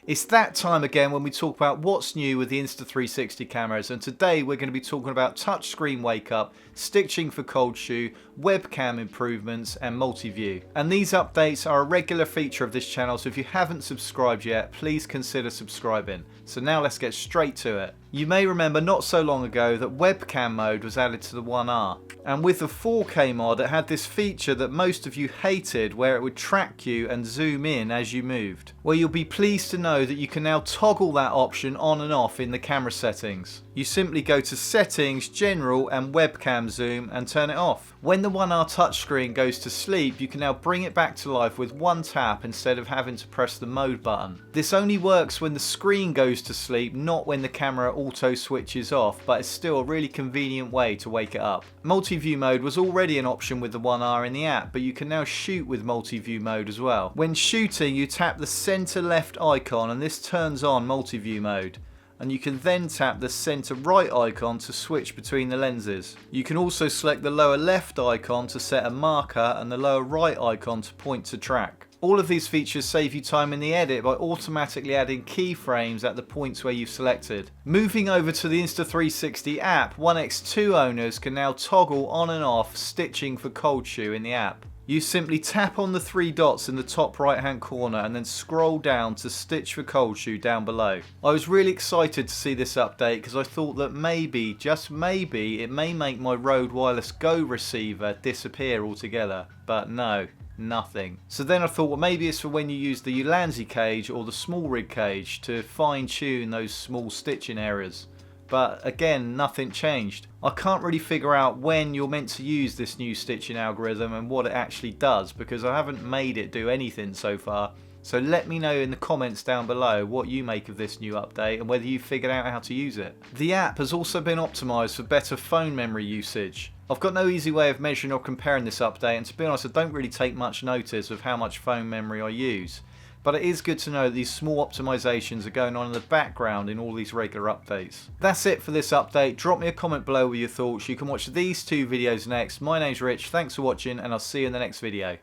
It's that time again when we talk about what's new with the Insta360 cameras, and today we're going to be talking about touchscreen wake up, stitching for cold shoe, webcam improvements and multi-view. And these updates are a regular feature of this channel, so if you haven't subscribed yet, please consider subscribing. So now let's get straight to it. You may remember not so long ago that webcam mode was added to the 1R, and with the 4K mod it had this feature that most of you hated where it would track you and zoom in as you moved. Well, you'll be pleased to know that you can now toggle that option on and off in the camera settings. You simply go to Settings, General and Webcam Zoom and turn it off. When the 1R touchscreen goes to sleep, you can now bring it back to life with one tap instead of having to press the mode button. This only works when the screen goes to sleep, not when the camera auto switches off, but it's still a really convenient way to wake it up. Multi-view mode was already an option with the 1R in the app, but you can now shoot with multi-view mode as well. When shooting, you tap the center left icon and this turns on multi-view mode. And you can then tap the center right icon to switch between the lenses. You can also select the lower left icon to set a marker and the lower right icon to point to track. All of these features save you time in the edit by automatically adding keyframes at the points where you've selected. Moving over to the Insta360 app, 1x2 owners can now toggle on and off stitching for cold shoe in the app. You simply tap on the three dots in the top right hand corner and then scroll down to stitch for cold shoe down below. I was really excited to see this update because I thought that maybe, just maybe, it may make my Rode Wireless Go receiver disappear altogether, but no. Nothing. So then I thought, well, maybe it's for when you use the Ulanzi cage or the small rig cage to fine tune those small stitching areas. But again, nothing changed. I can't really figure out when you're meant to use this new stitching algorithm and what it actually does, because I haven't made it do anything so far. So let me know in the comments down below what you make of this new update and whether you've figured out how to use it. The app has also been optimised for better phone memory usage. I've got no easy way of measuring or comparing this update, and to be honest I don't really take much notice of how much phone memory I use. But it is good to know that these small optimisations are going on in the background in all these regular updates. That's it for this update. Drop me a comment below with your thoughts. You can watch these two videos next. My name's Rich, thanks for watching and I'll see you in the next video.